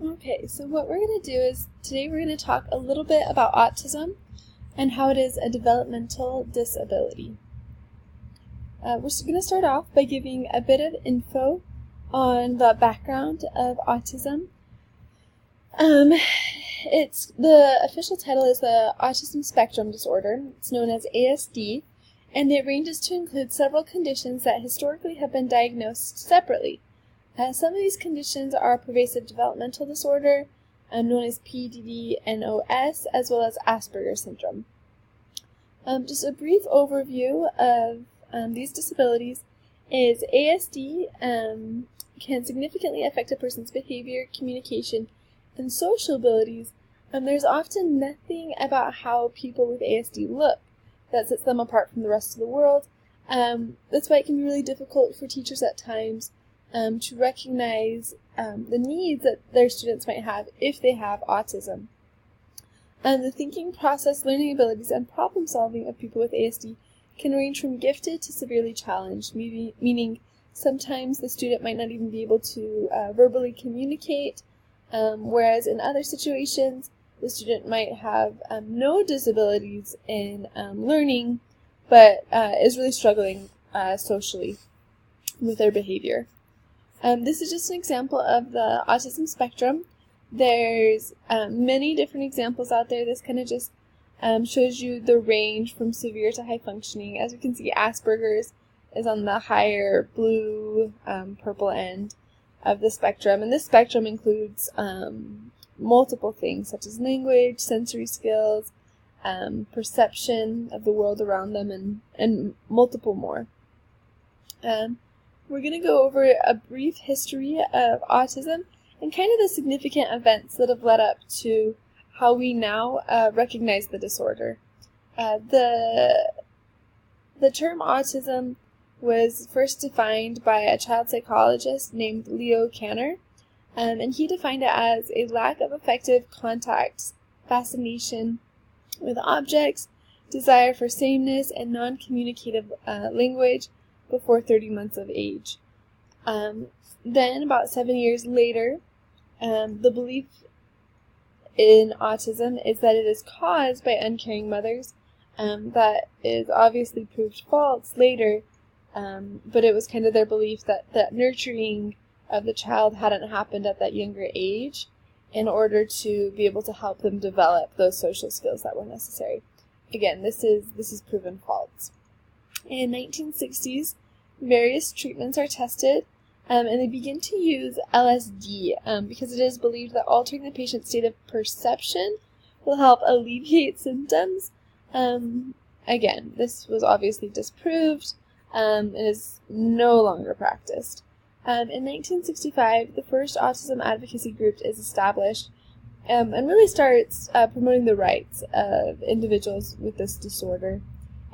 Okay, so what we're going to do is today we're going to talk a little bit about autism and how it is a developmental disability. We're going to start off by giving a bit of info on the background of autism. The official title is the Autism Spectrum Disorder. It's known as ASD, and it ranges to include several conditions that historically have been diagnosed separately. Some of these conditions are pervasive developmental disorder, known as PDD-NOS, as well as Asperger's syndrome. Just a brief overview of these disabilities is ASD can significantly affect a person's behavior, communication, and social abilities. There's often nothing about how people with ASD look that sets them apart from the rest of the world. That's why it can be really difficult for teachers at times to recognize the needs that their students might have if they have autism. The thinking process, learning abilities, and problem solving of people with ASD can range from gifted to severely challenged, meaning sometimes the student might not even be able to verbally communicate, whereas in other situations the student might have no disabilities in learning, but is really struggling socially with their behavior. This is just an example of the autism spectrum. There's many different examples out there. This kind of just shows you the range from severe to high functioning. As you can see, Asperger's is on the higher blue, purple end of the spectrum. And this spectrum includes multiple things such as language, sensory skills, perception of the world around them, and multiple more. We're going to go over a brief history of autism and kind of the significant events that have led up to how we now recognize the disorder. The term autism was first defined by a child psychologist named Leo Kanner, and he defined it as a lack of effective contact, fascination with objects, desire for sameness, and non-communicative language before 30 months of age. Then, about 7 years later, the belief in autism is that it is caused by uncaring mothers. That is obviously proved false later, but it was kind of their belief that nurturing of the child hadn't happened at that younger age in order to be able to help them develop those social skills that were necessary. Again, this is proven false. In 1960s, various treatments are tested, and they begin to use LSD because it is believed that altering the patient's state of perception will help alleviate symptoms. Again, this was obviously disproved and is no longer practiced. In 1965, the first autism advocacy group is established and really starts promoting the rights of individuals with this disorder.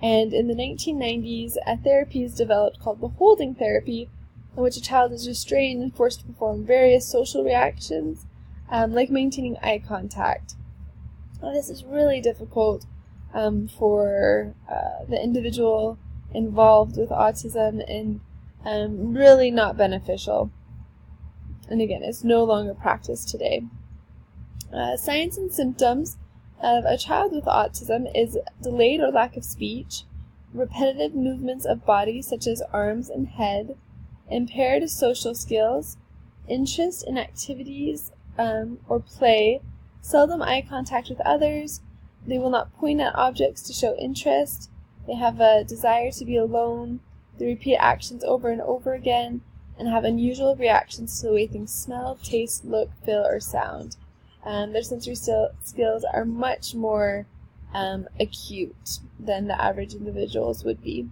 And in the 1990s, a therapy is developed called the holding therapy, in which a child is restrained and forced to perform various social reactions, like maintaining eye contact. Now, this is really difficult for the individual involved with autism and really not beneficial. And again, it's no longer practiced today. Signs and symptoms of a child with autism is delayed or lack of speech, repetitive movements of body such as arms and head, impaired social skills, interest in activities or play, seldom eye contact with others, they will not point at objects to show interest, they have a desire to be alone, they repeat actions over and over again, and have unusual reactions to the way things smell, taste, look, feel, or sound. Their sensory skills are much more acute than the average individuals would be.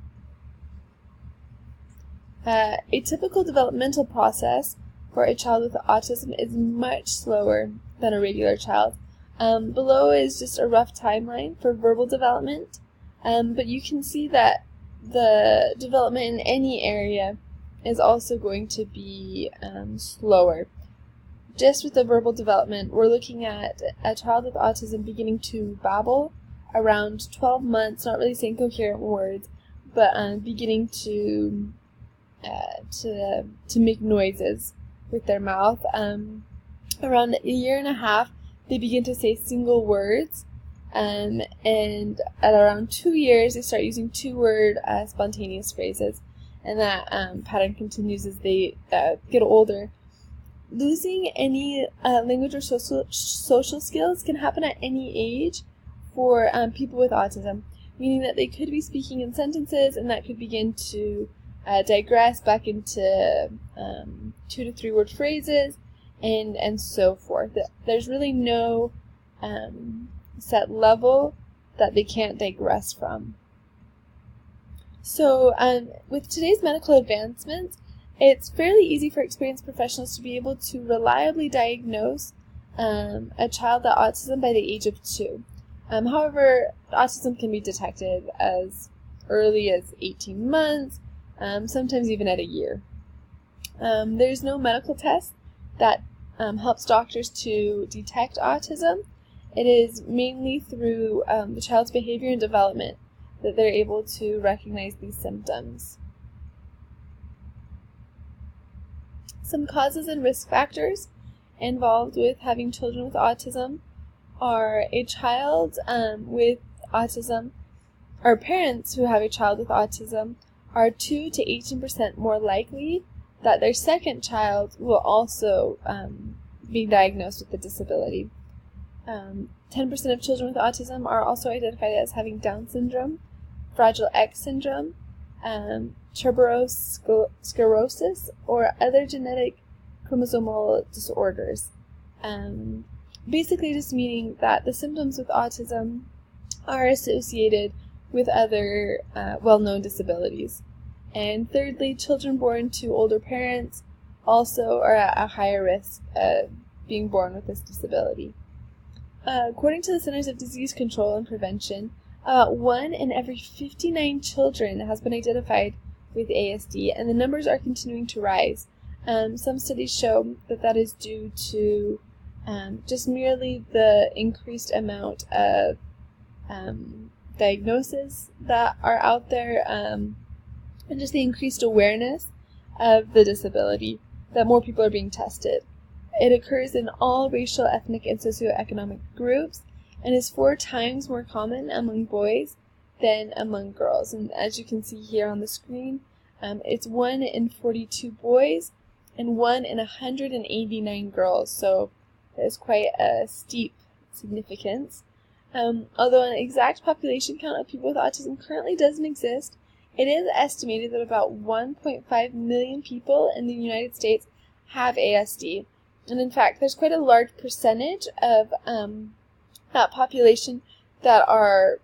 A typical developmental process for a child with autism is much slower than a regular child. Below is just a rough timeline for verbal development, but you can see that the development in any area is also going to be slower. Just with the verbal development, we're looking at a child with autism beginning to babble around 12 months, not really saying coherent words, but beginning to make noises with their mouth. around a year and a half, they begin to say single words. And at around 2 years, they start using two-word spontaneous phrases. And that pattern continues as they get older. Losing any language or social skills can happen at any age for people with autism, meaning that they could be speaking in sentences and that could begin to digress back into 2 to 3 word phrases and so forth. There's really no set level that they can't digress from. So with today's medical advancements, it's fairly easy for experienced professionals to be able to reliably diagnose a child with autism by the age of 2. However, autism can be detected as early as 18 months, sometimes even at a year. There's no medical test that helps doctors to detect autism. It is mainly through the child's behavior and development that they're able to recognize these symptoms. Some causes and risk factors involved with having children with autism are a child with autism, or parents who have a child with autism are 2 to 18% more likely that their second child will also be diagnosed with the disability. 10% of children with autism are also identified as having Down syndrome, Fragile X syndrome, tuberous sclerosis, or other genetic chromosomal disorders. Basically just meaning that the symptoms with autism are associated with other well-known disabilities. And thirdly, children born to older parents also are at a higher risk of being born with this disability. According to the Centers of Disease Control and Prevention, about 1 in every 59 children has been identified with ASD, and the numbers are continuing to rise. Some studies show that that is due to just merely the increased amount of diagnoses that are out there, and just the increased awareness of the disability, that more people are being tested. It occurs in all racial, ethnic, and socioeconomic groups, and is 4 times more common among boys than among girls. And as you can see here on the screen, it's 1 in 42 boys and 1 in 189 girls, so it's quite a steep significance. Although an exact population count of people with autism currently doesn't exist, it is estimated that about 1.5 million people in the United States have ASD. And in fact, there's quite a large percentage of that population that are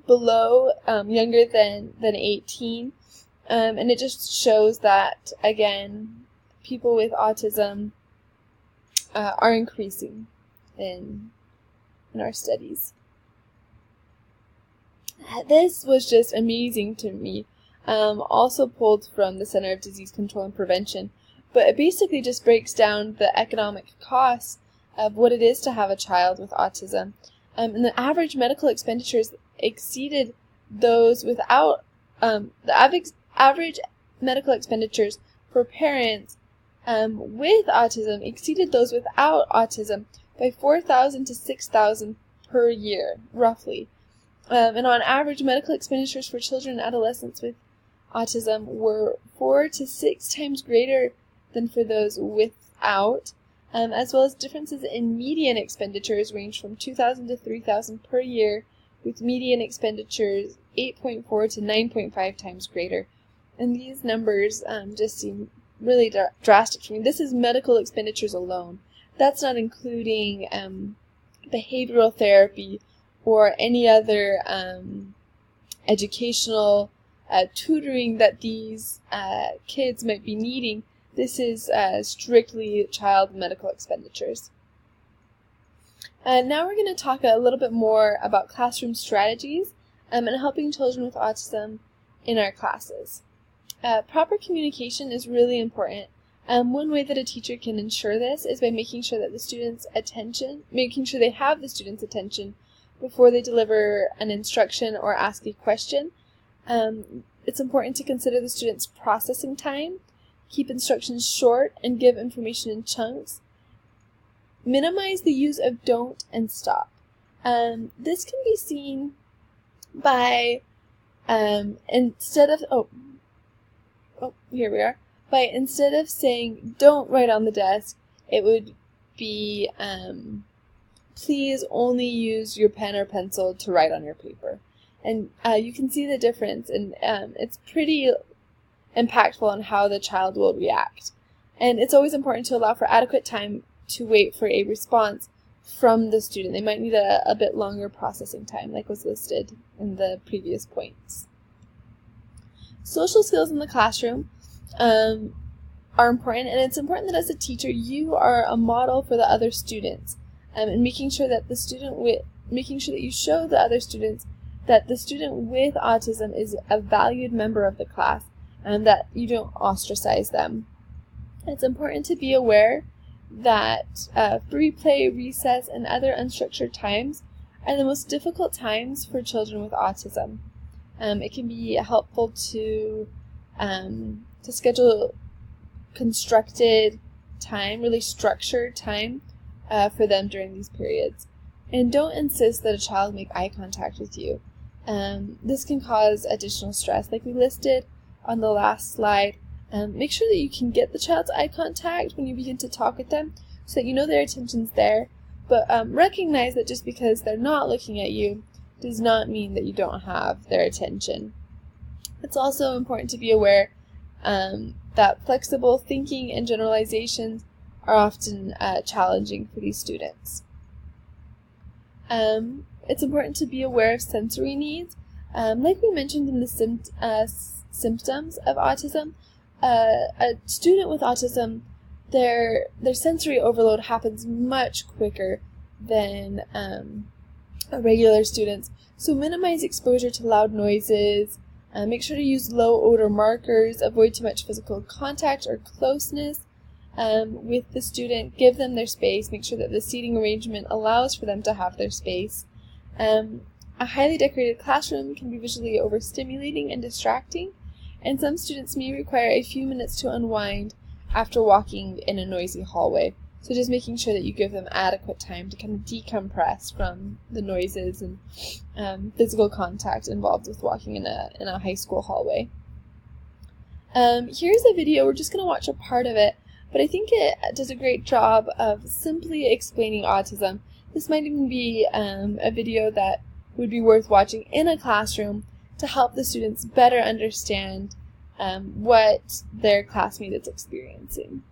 below, younger than 18. And it just shows that, again, people with autism are increasing in our studies. This was just amazing to me. Also pulled from the Center of Disease Control and Prevention. But it basically just breaks down the economic costs of what it is to have a child with autism. And the average medical expenditures exceeded those without, the average medical expenditures for parents with autism exceeded those without autism by $4,000 to $6,000 per year, roughly. And on average, medical expenditures for children and adolescents with autism were 4 to 6 times greater than for those without, as well as differences in median expenditures range from $2,000 to $3,000 per year, with median expenditures 8.4 to 9.5 times greater. And these numbers just seem really drastic to me. This is medical expenditures alone. That's not including behavioral therapy or any other educational tutoring that these kids might be needing. This is strictly child medical expenditures. Now we're going to talk a little bit more about classroom strategies and helping children with autism in our classes. Proper communication is really important. One way that a teacher can ensure this is by making sure that making sure they have the students' attention before they deliver an instruction or ask a question. It's important to consider the student's processing time, keep instructions short, and give information in chunks. minimize the use of don't and stop. This can be seen by instead of saying don't write on the desk, it would be please only use your pen or pencil to write on your paper. And you can see the difference, and it's pretty impactful on how the child will react. And it's always important to allow for adequate time to wait for a response from the student. They might need a bit longer processing time, like was listed in the previous points. Social skills in the classroom are important, and it's important that as a teacher you are a model for the other students, and making sure that you show the other students that the student with autism is a valued member of the class, and that you don't ostracize them. It's important to be aware that free play, recess, and other unstructured times are the most difficult times for children with autism. It can be helpful to schedule constructed time, really structured time for them during these periods. And don't insist that a child make eye contact with you. This can cause additional stress, like we listed on the last slide. Make sure that you can get the child's eye contact when you begin to talk with them, so that you know their attention's there, but recognize that just because they're not looking at you does not mean that you don't have their attention. It's also important to be aware that flexible thinking and generalizations are often challenging for these students. It's important to be aware of sensory needs. Like we mentioned in the symptoms of autism, a student with autism, their sensory overload happens much quicker than regular students. So minimize exposure to loud noises, make sure to use low odor markers, avoid too much physical contact or closeness with the student, give them their space, make sure that the seating arrangement allows for them to have their space. A highly decorated classroom can be visually overstimulating and distracting, and some students may require a few minutes to unwind after walking in a noisy hallway. So just making sure that you give them adequate time to kind of decompress from the noises and physical contact involved with walking in a high school hallway. Here's a video. We're just going to watch a part of it, but I think it does a great job of simply explaining autism. This might even be a video that would be worth watching in a classroom to help the students better understand what their classmate is experiencing.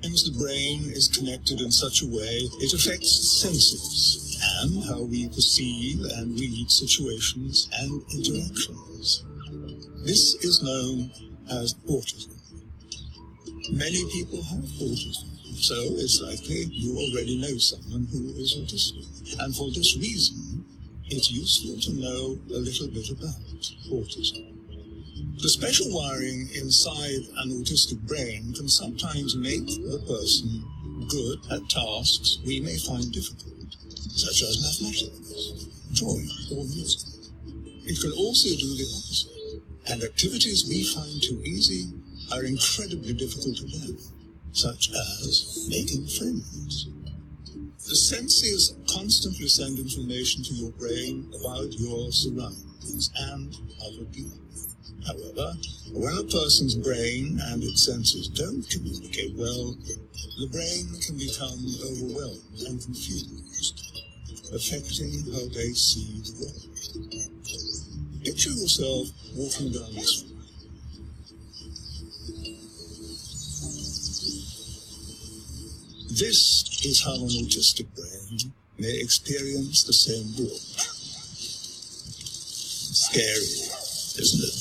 The brain is connected in such a way it affects senses and how we perceive and read situations and interactions. This is known as autism. Many people have autism, so it's likely you already know someone who is autistic. And for this reason, it's useful to know a little bit about autism. The special wiring inside an autistic brain can sometimes make the person good at tasks we may find difficult, such as mathematics, drawing, or music. It can also do the opposite, and activities we find too easy are incredibly difficult to learn, such as making friends. The senses constantly send information to your brain about your surroundings and other people. However, when a person's brain and its senses don't communicate well, the brain can become overwhelmed and confused, affecting how they see the world. Picture yourself walking down the street. This is how an autistic brain may experience the same world. Scary, isn't it?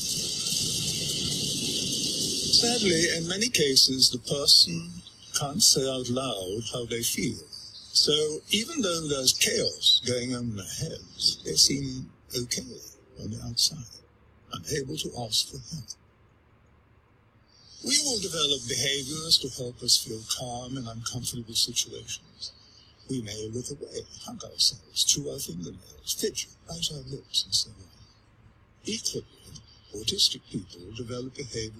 Sadly, in many cases, the person can't say out loud how they feel. So even though there's chaos going on in their heads, they seem okay on the outside, unable to ask for help. We will develop behaviors to help us feel calm in uncomfortable situations. We may look away, hug ourselves, chew our fingernails, fidget, bite our lips, and so on. Equally, autistic people develop behavior